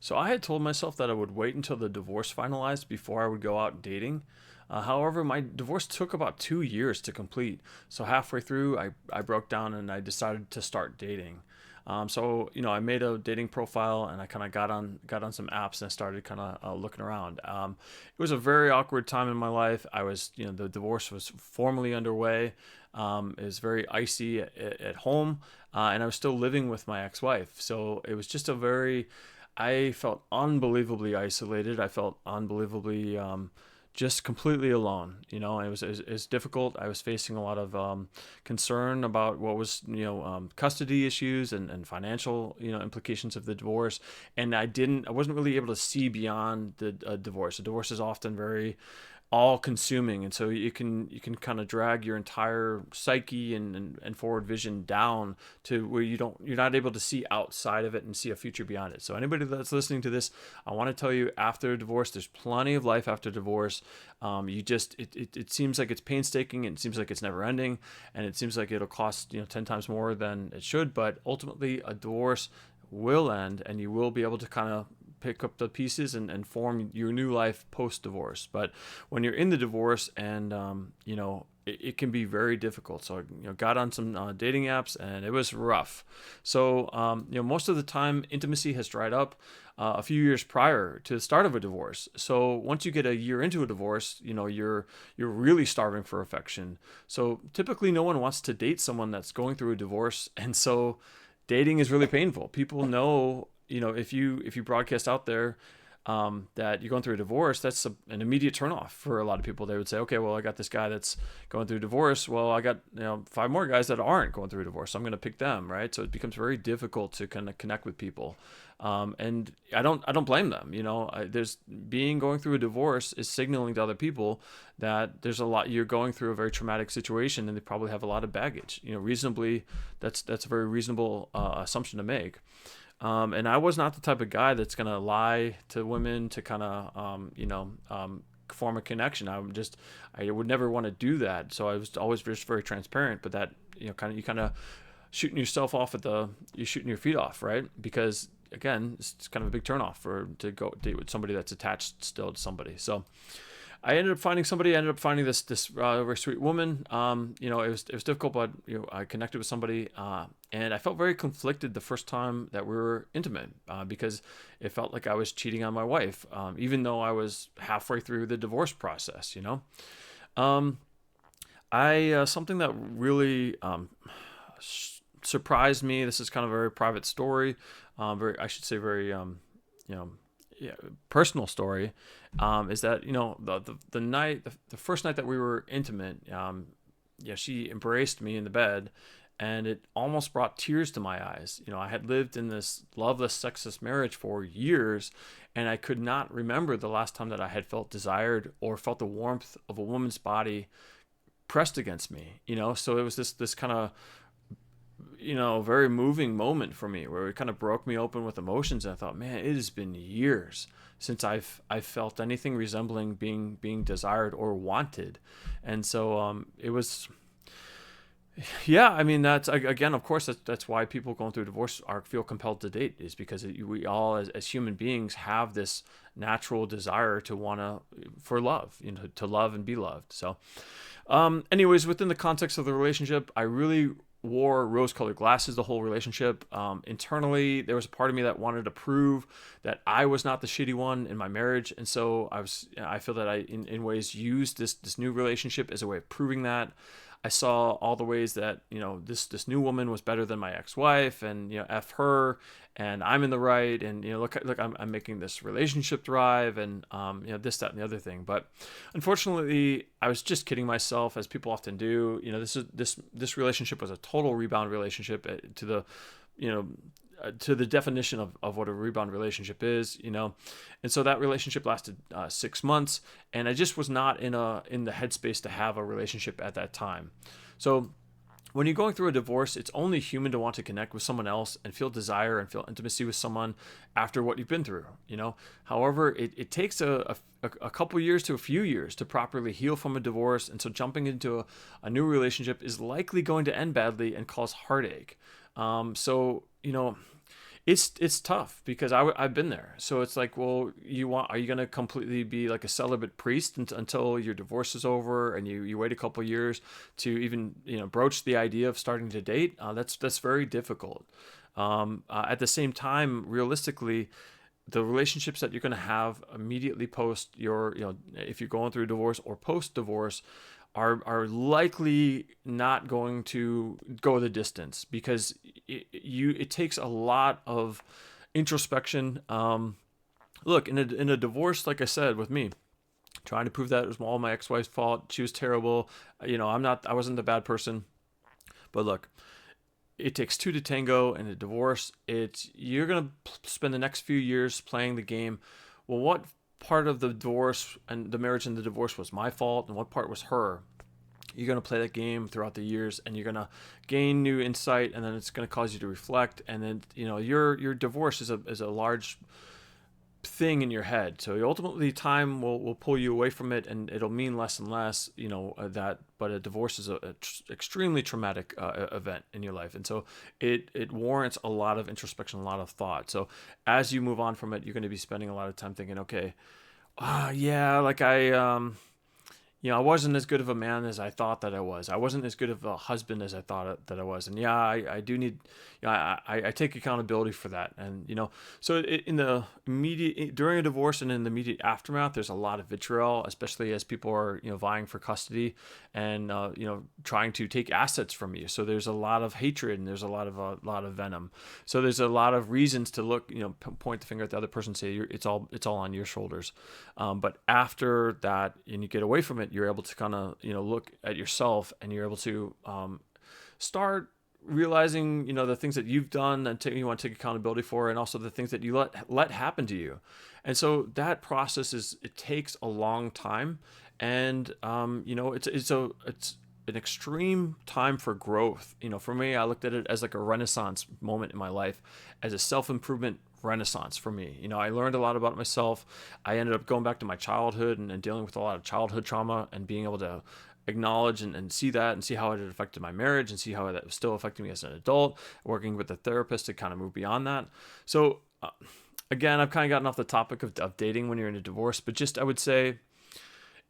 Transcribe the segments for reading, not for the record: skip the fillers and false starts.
So I had told myself that I would wait until the divorce finalized before I would go out dating. However, my divorce took about 2 years to complete. So halfway through, I broke down and I decided to start dating. I made a dating profile and I kind of got on some apps and I started kind of looking around. It was a very awkward time in my life. The divorce was formally underway. It was very icy at home, and I was still living with my ex-wife. So it was just I felt unbelievably isolated. I felt unbelievably just completely alone. It was difficult. I was facing a lot of concern about what was, custody issues and financial, implications of the divorce. And I wasn't really able to see beyond the divorce. A divorce is often very all consuming, and so you can kind of drag your entire psyche and forward vision down to where you're not able to see outside of it and see a future beyond it. So anybody that's listening to this, I want to tell you, after divorce there's plenty of life after divorce. It seems like it's painstaking, and it seems like it's never ending, and it seems like it'll cost 10 times more than it should, but ultimately a divorce will end and you will be able to kind of pick up the pieces and form your new life post divorce. But when you're in the divorce, and it can be very difficult. So got on some dating apps and it was rough. So most of the time intimacy has dried up a few years prior to the start of a divorce. So once you get a year into a divorce, you're really starving for affection. So typically no one wants to date someone that's going through a divorce, and so dating is really painful. People know, if you broadcast out there that you're going through a divorce, that's an immediate turnoff for a lot of people. They would say, okay, well, I got this guy that's going through a divorce. Well, I got five more guys that aren't going through a divorce, so I'm going to pick them, right? So it becomes very difficult to kind of connect with people, and I don't blame them. There's being going through a divorce is signaling to other people that there's a lot, you're going through a very traumatic situation, and they probably have a lot of baggage. Reasonably, that's a very reasonable assumption to make. And I was not the type of guy that's gonna lie to women to kind of, form a connection. I would never want to do that. So I was always just very transparent. But that, you kind of you're shooting your feet off, right? Because again, it's kind of a big turnoff to go date with somebody that's attached still to somebody. So I ended up finding somebody. I ended up finding this very sweet woman. It was difficult, but I connected with somebody, and I felt very conflicted the first time that we were intimate, because it felt like I was cheating on my wife, even though I was halfway through the divorce process. Um, I Something that really surprised me. This is kind of a very private story, very, I should say, very you know yeah, personal story, is that the first night that we were intimate, she embraced me in the bed, and it almost brought tears to my eyes. I had lived in this loveless, sexless marriage for years, and I could not remember the last time that I had felt desired or felt the warmth of a woman's body pressed against me. So it was this kind of very moving moment for me, where it kind of broke me open with emotions. And I thought, man, it has been years since I've felt anything resembling being desired or wanted. And so it was, yeah. I mean, that's, again, of course, that's why people going through divorce feel compelled to date, is because we all, as human beings, have this natural desire to for love, to love and be loved. So, anyways, within the context of the relationship, I really wore rose-colored glasses the whole relationship. Internally, there was a part of me that wanted to prove that I was not the shitty one in my marriage, and so I feel that I, in ways, used this new relationship as a way of proving that. I saw all the ways that this new woman was better than my ex-wife, and f her, and I'm in the right, and look, I'm making this relationship thrive, and this, that, and the other thing. But unfortunately, I was just kidding myself, as people often do. This relationship was a total rebound relationship, to the definition of what a rebound relationship is. And so that relationship lasted 6 months, and I just was not in the headspace to have a relationship at that time. So when you're going through a divorce, it's only human to want to connect with someone else and feel desire and feel intimacy with someone after what you've been through. However, it takes a couple years to a few years to properly heal from a divorce, and so jumping into a new relationship is likely going to end badly and cause heartache. So It's tough because I've been there. So it's like, well, are you gonna completely be like a celibate priest until your divorce is over, and you wait a couple years to even broach the idea of starting to date? That's very difficult. At the same time, realistically, the relationships that you're going to have immediately post your, if you're going through a divorce or post divorce, are likely not going to go the distance, because it takes a lot of introspection. Look, in a divorce, like I said, with me, trying to prove that it was all my ex-wife's fault. She was terrible. I wasn't the bad person. But look, it takes two to tango. In a divorce, you're gonna spend the next few years playing the game. Well, what part of the divorce and the marriage and the divorce was my fault, and what part was her? You're gonna play that game throughout the years, and you're gonna gain new insight, and then it's gonna cause you to reflect. And then your divorce is a large thing in your head. So ultimately, time will pull you away from it, and it'll mean less and less. But a divorce is a extremely traumatic event in your life, and so it warrants a lot of introspection, a lot of thought. So as you move on from it, you're going to be spending a lot of time thinking, okay, yeah, like I wasn't as good of a man as I thought that I was. I wasn't as good of a husband as I thought that I was. And yeah, I do need, I take accountability for that. And, so in the during a divorce and in the immediate aftermath, there's a lot of vitriol, especially as people are, vying for custody and, trying to take assets from you. So there's a lot of hatred, and there's a lot of venom. So there's a lot of reasons to look, point the finger at the other person and say, it's all on your shoulders. But after that, and you get away from it, you're able to kind of look at yourself, and you're able to start realizing the things that you've done and you want to take accountability for, and also the things that you let happen to you. And so that process it takes a long time, and it's an extreme time for growth. For me, I looked at it as like a renaissance moment in my life, as a self-improvement renaissance for me. I learned a lot about myself. I ended up going back to my childhood and dealing with a lot of childhood trauma, and being able to acknowledge and see that, and see how it had affected my marriage, and see how that was still affecting me as an adult, working with a therapist to kind of move beyond that. So again, I've kind of gotten off the topic of dating when you're in a divorce, but just I would say,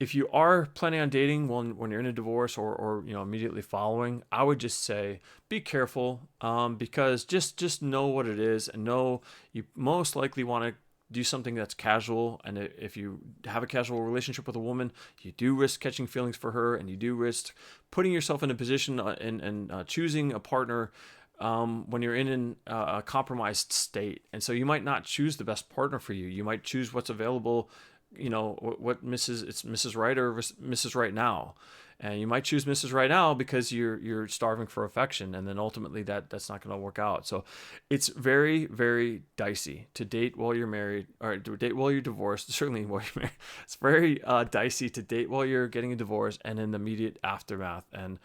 if you are planning on dating when you're in a divorce, or immediately following, I would just say be careful, because just know what it is, and know you most likely want to do something that's casual. And if you have a casual relationship with a woman, you do risk catching feelings for her, and you do risk putting yourself in a position and choosing a partner when you're in a compromised state. And so you might not choose the best partner for you. You might choose what's available, what Mrs. Right or Mrs. Right now. And you might choose Mrs. Right now because you're starving for affection, and then ultimately that's not going to work out. So it's very, very dicey to date while you're married, or to date while you're divorced. Certainly while you're married, it's very dicey to date while you're getting a divorce, and in the immediate aftermath. And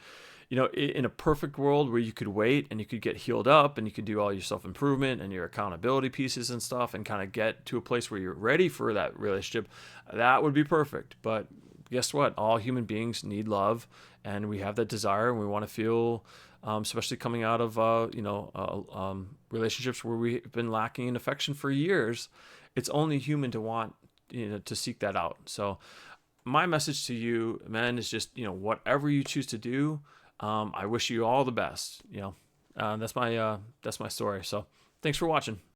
in a perfect world where you could wait, and you could get healed up, and you could do all your self-improvement and your accountability pieces and stuff, and kind of get to a place where you're ready for that relationship, that would be perfect. But guess what? All human beings need love, and we have that desire, and we want to feel, especially coming out of relationships where we've been lacking in affection for years. It's only human to want to seek that out. So my message to you, men, is just whatever you choose to do, I wish you all the best. That's my story. So thanks for watching.